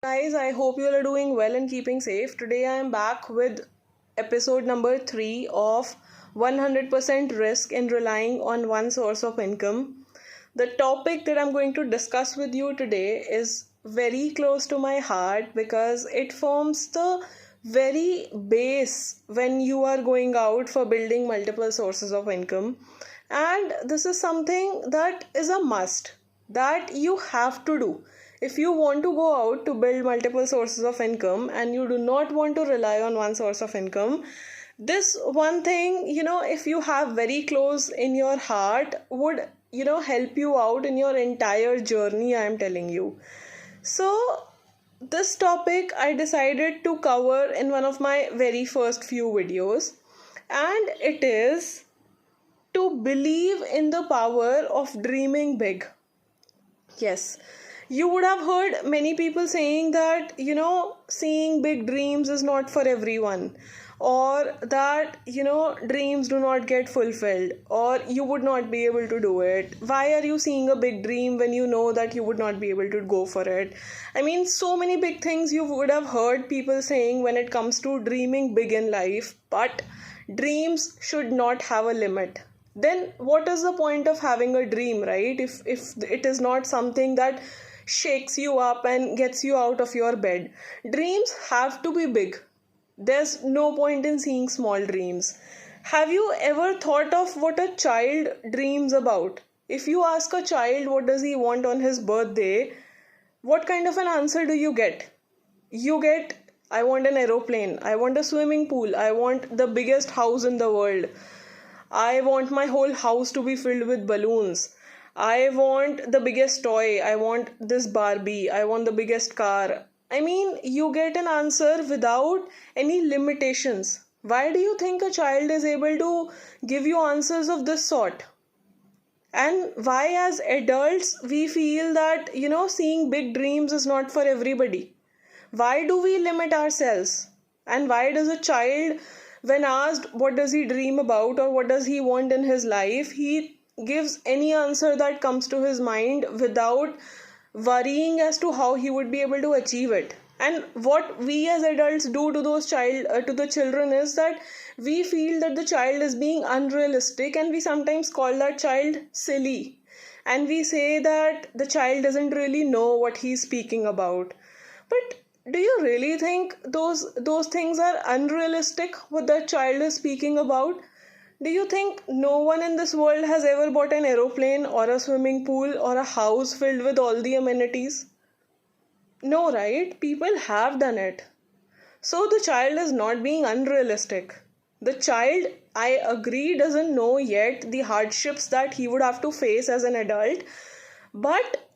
Guys, I hope you all are doing well and keeping safe. Today I am back with episode number 3 of 100% risk in relying on one source of income. The topic that I'm going to discuss with you today is very close to my heart because it forms the very base when you are going out for building multiple sources of income. And this is something that is a must that you have to do if you want to go out to build multiple sources of income and you do not want to rely on one source of income. This one thing, if you have very close in your heart, would help you out in your entire journey, I am telling you. So this topic I decided to cover in one of my very first few videos, and it is to believe in the power of dreaming big. Yes, you would have heard many people saying that, seeing big dreams is not for everyone, or that, dreams do not get fulfilled, or you would not be able to do it. Why are you seeing a big dream when you know that you would not be able to go for it? I mean, so many big things you would have heard people saying when it comes to dreaming big in life, but dreams should not have a limit. Then what is the point of having a dream, right? If it is not something that shakes you up and gets you out of your bed. Dreams have to be big. There's no point in seeing small dreams. Have you ever thought of what a child dreams about? If you ask a child what does he want on his birthday, what kind of an answer do you get? You get, I want an aeroplane, I want a swimming pool, I want the biggest house in the world, I want my whole house to be filled with balloons, I want the biggest toy, I want this Barbie, I want the biggest car. I mean, you get an answer without any limitations. Why do you think a child is able to give you answers of this sort? And why, as adults, we feel that, seeing big dreams is not for everybody? Why do we limit ourselves? And why does a child, when asked what does he dream about or what does he want in his life, he gives any answer that comes to his mind without worrying as to how he would be able to achieve it? And what we as adults do to to the children is that we feel that the child is being unrealistic, and we sometimes call that child silly, and we say that the child doesn't really know what he's speaking about. But do you really think those things are unrealistic, what that child is speaking about? Do you think no one in this world has ever bought an aeroplane or a swimming pool or a house filled with all the amenities? No, right? People have done it. So the child is not being unrealistic. The child, I agree, doesn't know yet the hardships that he would have to face as an adult, but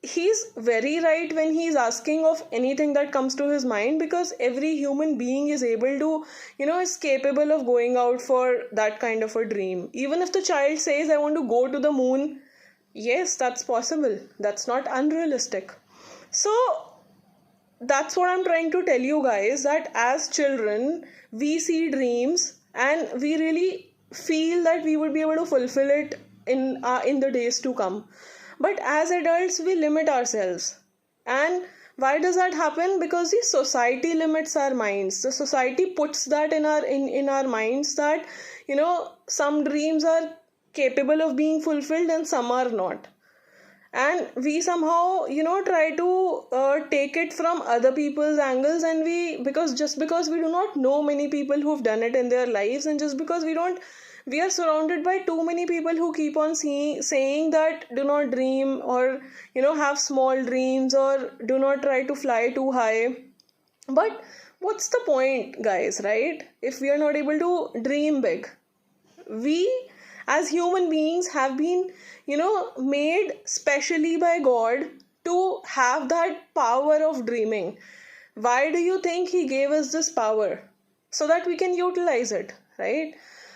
he's very right when he's asking of anything that comes to his mind, because every human being is able to, is capable of going out for that kind of a dream. Even if the child says, I want to go to the moon, yes, that's possible. That's not unrealistic. So that's what I'm trying to tell you guys, that as children, we see dreams and we really feel that we would be able to fulfill it in the days to come. But as adults, we limit ourselves. And why does that happen? Because the society limits our minds. The society puts that in our minds that, some dreams are capable of being fulfilled and some are not. And we somehow, try to take it from other people's angles, and just because we do not know many people who've done it in their lives, and just because we are surrounded by too many people who keep on saying that do not dream, or have small dreams, or do not try to fly too high. But what's the point, guys, right? If we are not able to dream big, we as human beings have been made specially by God to have that power of dreaming. Why do you think he gave us this power? So that we can utilize it, right?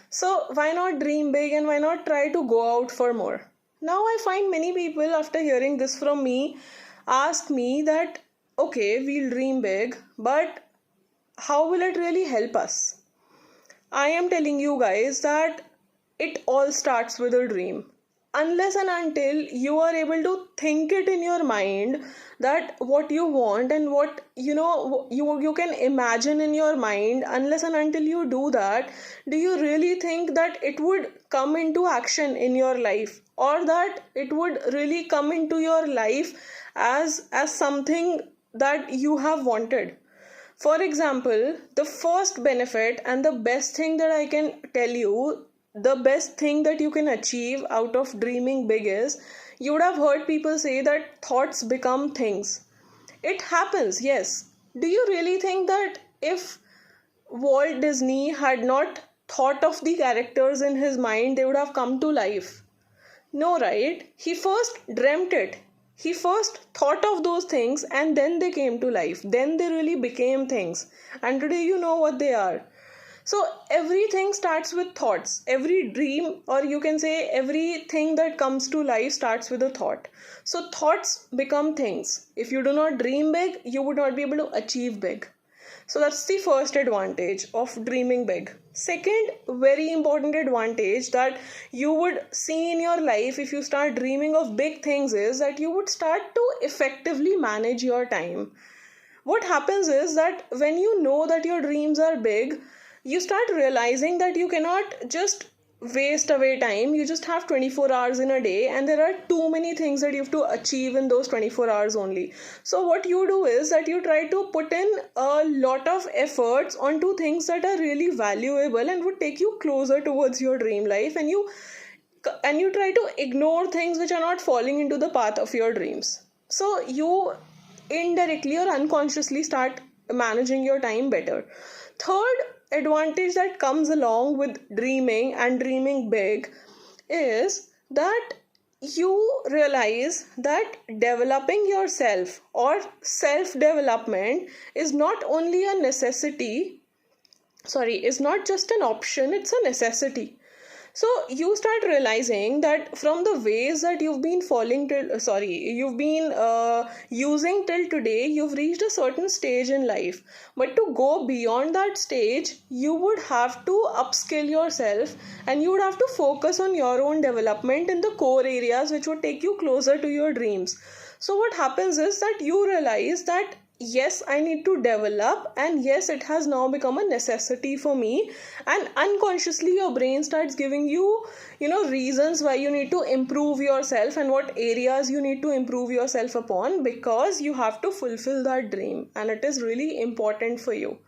So why not dream big, and why not try to go out for more? Now I find many people, after hearing this from me, ask me that, okay, we'll dream big, but how will it really help us? I am telling you guys that it all starts with a dream. unless and until you are able to think it in your mind that what you want and what you can imagine in your mind, unless and until you do that, do you really think that it would come into action in your life, or that it would really come into your life as something that you have wanted? For example, the first benefit and the best thing that I can tell you, the best thing that you can achieve out of dreaming big is, you would have heard people say that thoughts become things. It happens, yes. Do you really think that if Walt Disney had not thought of the characters in his mind, they would have come to life? No, right? He first dreamt it. He first thought of those things and then they came to life. Then they really became things. And today you know what they are. So everything starts with thoughts. Every dream, or you can say everything that comes to life, starts with a thought. So thoughts become things. If you do not dream big, you would not be able to achieve big. So that's the first advantage of dreaming big. Second, very important advantage that you would see in your life if you start dreaming of big things is that you would start to effectively manage your time. What happens is that when you know that your dreams are big, you start realizing that you cannot just waste away time. You just have 24 hours in a day, and there are too many things that you have to achieve in those 24 hours only. So what you do is that you try to put in a lot of efforts onto things that are really valuable and would take you closer towards your dream life, and you try to ignore things which are not falling into the path of your dreams. So you indirectly or unconsciously start managing your time better. Third advantage that comes along with dreaming and dreaming big is that you realize that developing yourself or self development is not only a necessity, is not just an option, it's a necessity. So you start realizing that from the ways that you've been using till today, you've reached a certain stage in life. But to go beyond that stage, you would have to upskill yourself, and you would have to focus on your own development in the core areas which would take you closer to your dreams. So what happens is that you realize that yes, I need to develop, and yes, it has now become a necessity for me. And unconsciously your brain starts giving you reasons why you need to improve yourself and what areas you need to improve yourself upon, because you have to fulfill that dream and it is really important for you.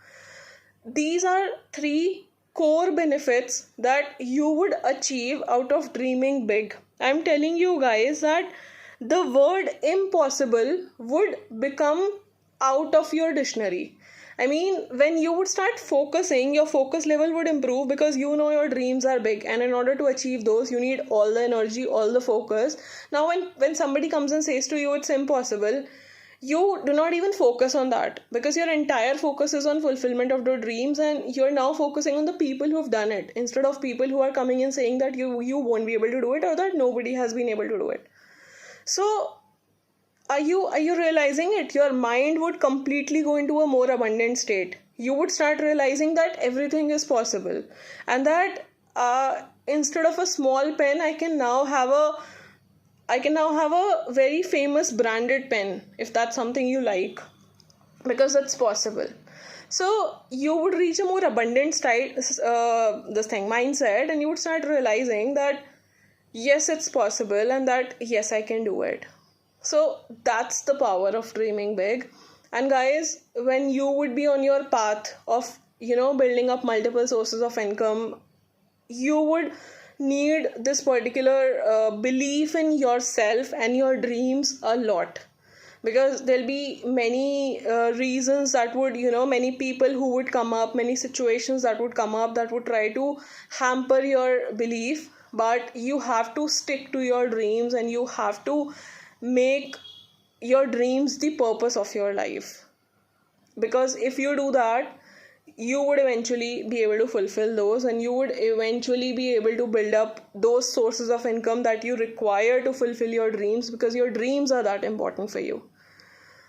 These are 3 core benefits that you would achieve out of dreaming big. I'm telling you guys that the word impossible would become out of your dictionary. I mean, when you would start focusing, your focus level would improve, because you know your dreams are big, and in order to achieve those, you need all the energy, all the focus. Now, when somebody comes and says to you it's impossible, you do not even focus on that, because your entire focus is on fulfillment of your dreams, and you're now focusing on the people who have done it instead of people who are coming and saying that you won't be able to do it, or that nobody has been able to do it. So are you realizing it? Your mind would completely go into a more abundant state. You would start realizing that everything is possible, and that instead of a small pen, I can now have a very famous branded pen, if that's something you like, because it's possible. So you would reach a more abundant mindset, and you would start realizing that yes, it's possible, and that yes, I can do it. So that's the power of dreaming big. And guys, when you would be on your path of building up multiple sources of income, you would need this particular belief in yourself and your dreams a lot, because there'll be many reasons that would many people who would come up, many situations that would come up that would try to hamper your belief. But you have to stick to your dreams, and you have to make your dreams the purpose of your life, because if you do that, you would eventually be able to fulfill those, and you would eventually be able to build up those sources of income that you require to fulfill your dreams, because your dreams are that important for you.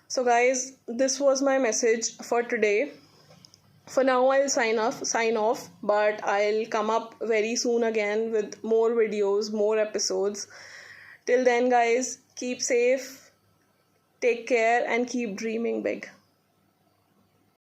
So guys, this was my message for today. For now, I'll sign off, but I'll come up very soon again with more videos, more episodes. Till then, guys, keep safe, take care, and keep dreaming big.